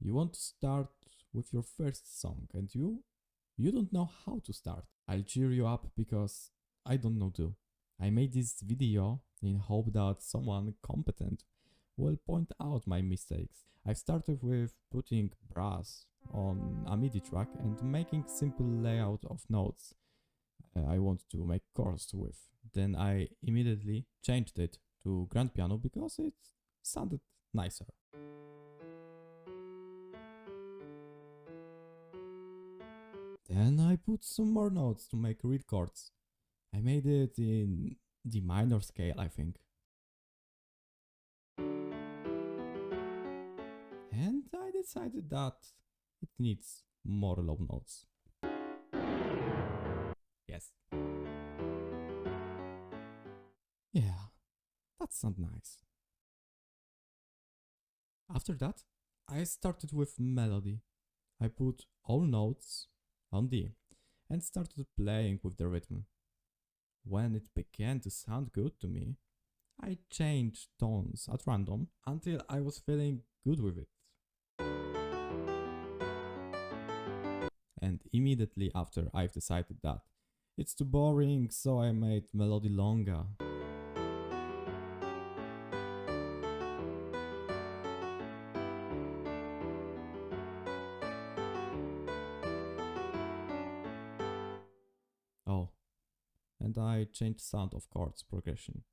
You want to start with your first song and you don't know how to start. I'll cheer you up because I don't know too. I made this video in hope that someone competent will point out my mistakes. I started with putting brass on a MIDI track and making simple layout of notes I want to make chords with. Then I immediately changed it to grand piano because it sounded nicer. Then I put some more notes to make reed chords. I made it in D minor scale, I think. And I decided that it needs more low notes. Yes. Yeah, that sounds nice. After that, I started with melody. I put all notes on D and started playing with the rhythm. When it began to sound good to me, I changed tones at random until I was feeling good with it. And immediately after, I've decided that it's too boring, so I made melody longer. Oh, and I changed sound of chords progression.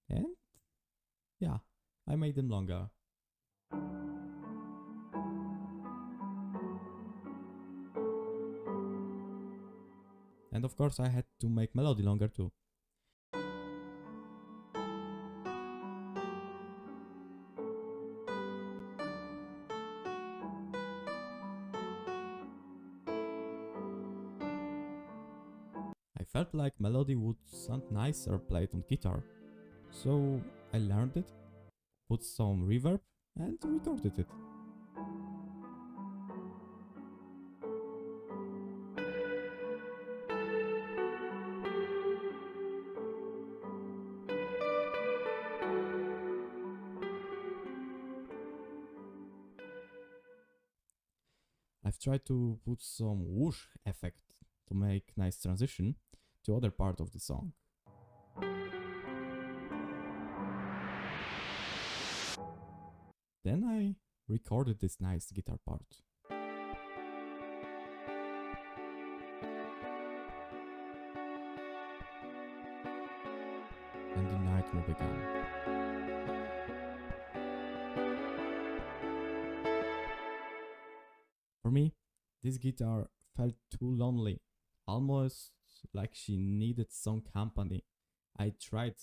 And yeah, I made them longer. And of course I had to make melody longer too. I felt like melody would sound nicer played on guitar. So I learned it, put some reverb and recorded it. I've tried to put some whoosh effect to make nice transition to other part of the song. Then I recorded this nice guitar part. And the nightmare began. For me, this guitar felt too lonely, almost like she needed some company. I tried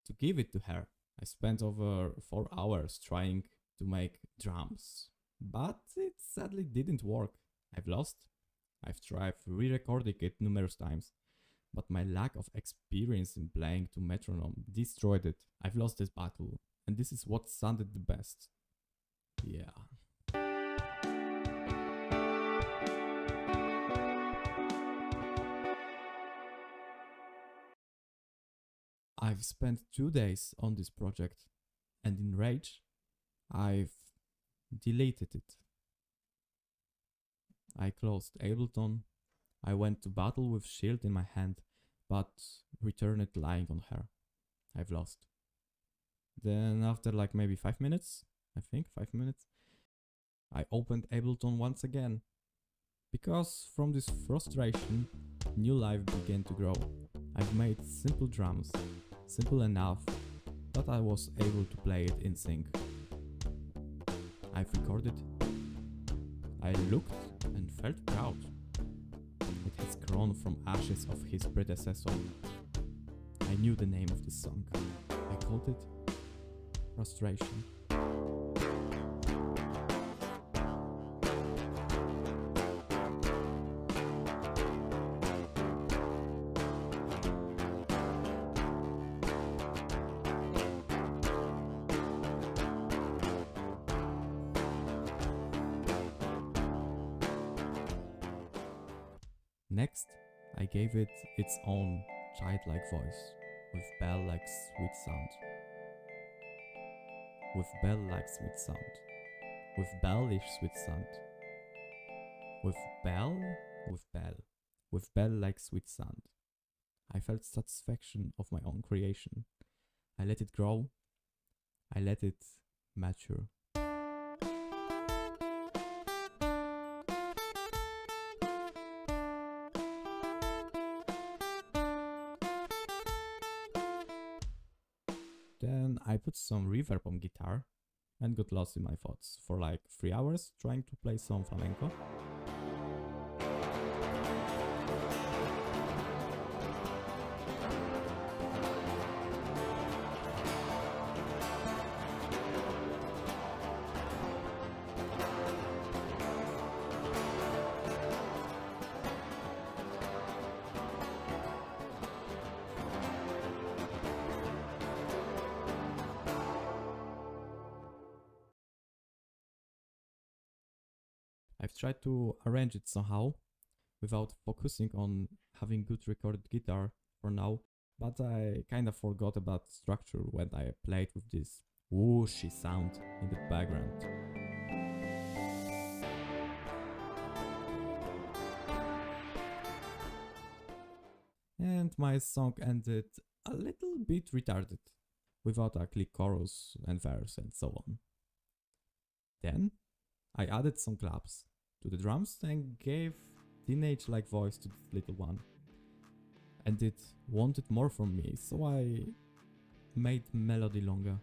to give it to her. I spent over 4 hours trying to make drums, but it sadly didn't work. I've lost. I've tried re-recording it numerous times, but my lack of experience in playing to metronome destroyed it. I've lost this battle, and this is what sounded the best. Yeah. I've spent 2 days on this project, and in rage, I've deleted it. I closed Ableton. I went to battle with shield in my hand, but returned it lying on her. I've lost. Then after like maybe 5 minutes, I think 5 minutes, I opened Ableton once again. Because from this frustration, new life began to grow. I've made simple drums, simple enough that I was able to play it in sync. I've recorded. I looked and felt proud. It has grown from ashes of his predecessor. I knew the name of the song. I called it Frustration. Next, I gave it its own childlike voice, with bell-like sweet sound. with bell-like sweet sound, with bellish sweet sound, with bell, with bell-like sweet sound. I felt satisfaction of my own creation. I let it grow. I let it mature. Then I put some reverb on guitar and got lost in my thoughts for like 3 hours trying to play some flamenco. I've tried to arrange it somehow without focusing on having good recorded guitar for now, but I kinda forgot about structure when I played with this whooshy sound in the background. And my song ended a little bit retarded, without a clear chorus and verse and so on. Then I added some claps to the drums and gave teenage-like voice to this little one. And it wanted more from me, so I made melody longer.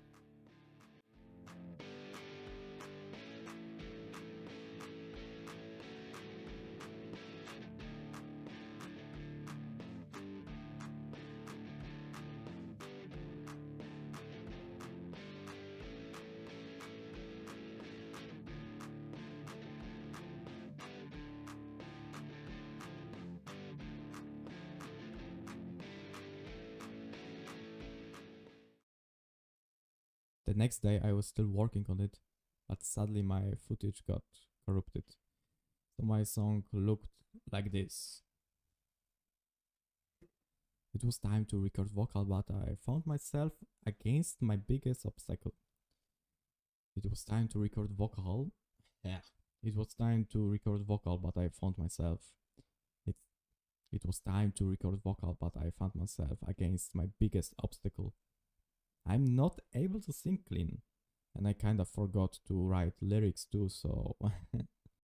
The next day I was still working on it, but sadly my footage got corrupted. So my song looked like this. It was time to record vocal, but I found myself against my biggest obstacle. It was time to record vocal. It was time to record vocal, but I found myself. It was time to record vocal, but I found myself against my biggest obstacle. I'm not able to sing clean, and I kinda forgot to write lyrics too, so...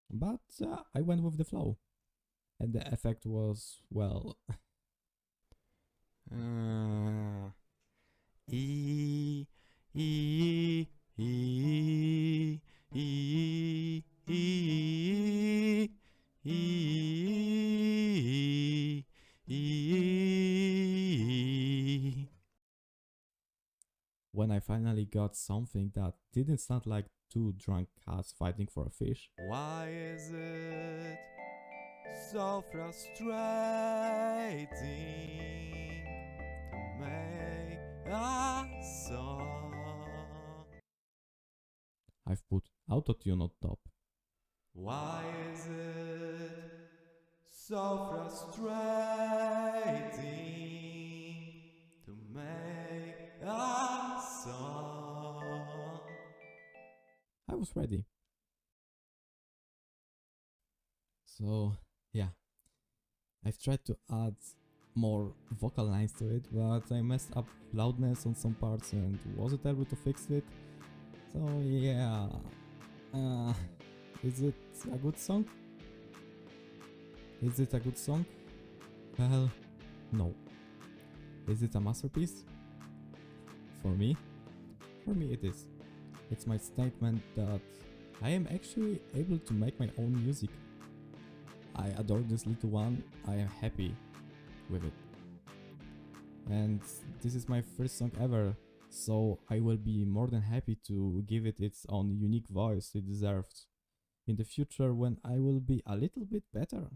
but I went with the flow, and the effect was, well... E, E, E, E, E, E, E. When I finally got something that didn't sound like two drunk cats fighting for a fish. Why is it so frustrating to make a song? I've put autotune on top. Why is it so frustrating to make a song? I was ready. So, yeah. I've tried to add more vocal lines to it, but I messed up loudness on some parts and wasn't able to fix it. So, yeah. Is it a good song? Is it a good song? Well, no. Is it a masterpiece? For me? For me it is. It's my statement that I am actually able to make my own music. I adore this little one, I am happy with it. And this is my first song ever, so I will be more than happy to give it its own unique voice it deserves in the future when I will be a little bit better.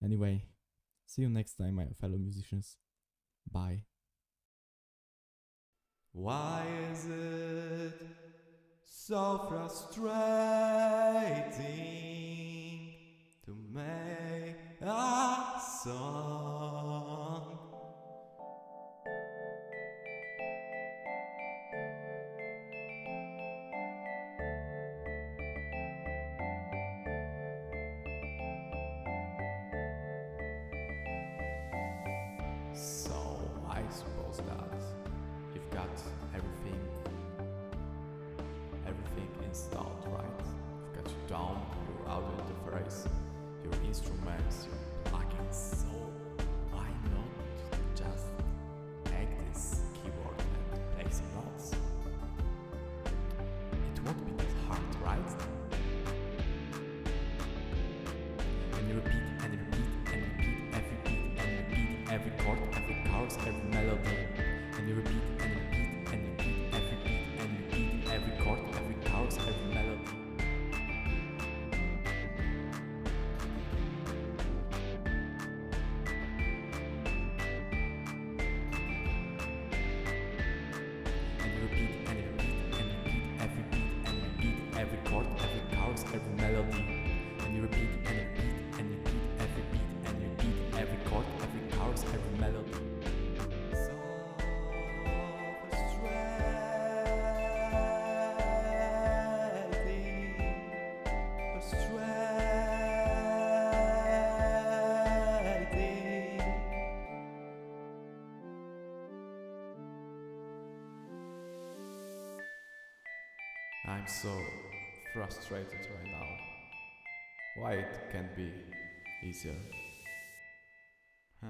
Anyway, see you next time, my fellow musicians. Bye. Why is it so frustrating to make a song? I suppose that you've got everything installed, right? You've got your DAW, your audio interface, your instruments, your plugins. So why not just take this keyboard and play some notes? It won't be that hard, right? And you repeat and repeat and repeat every beat and repeat every chord, every chorus, every melody. And you repeat and repeat and repeat every beat and repeat every chord, every chorus, every melody. And you repeat and repeat and repeat every beat and repeat every chord, every chorus, every melody. And you repeat and repeat and repeat every beat and repeat every chord, every chorus, every melody. I'm so frustrated right now. Why it can't be easier? Huh?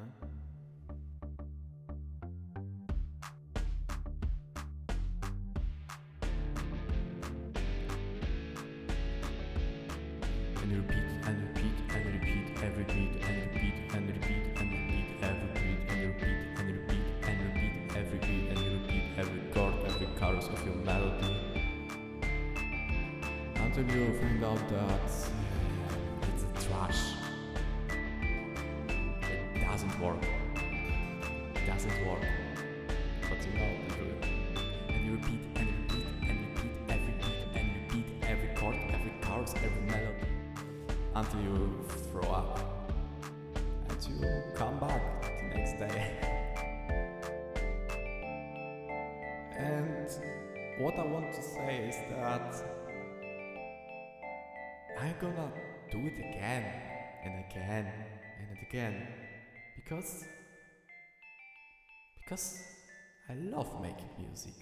And you repeat and repeat and repeat every beat and repeat and repeat and repeat every beat and you repeat and repeat and repeat every beat and you repeat every chord, every chorus of your melody. Until you find out that it's a trash. It doesn't work. It doesn't work. But you know you do it. And you repeat and repeat and repeat every beat and repeat every chord, every chorus, every melody. Until you throw up. And you come back the next day. And what I want to say is that I'm gonna do it again and again and again because I love making music.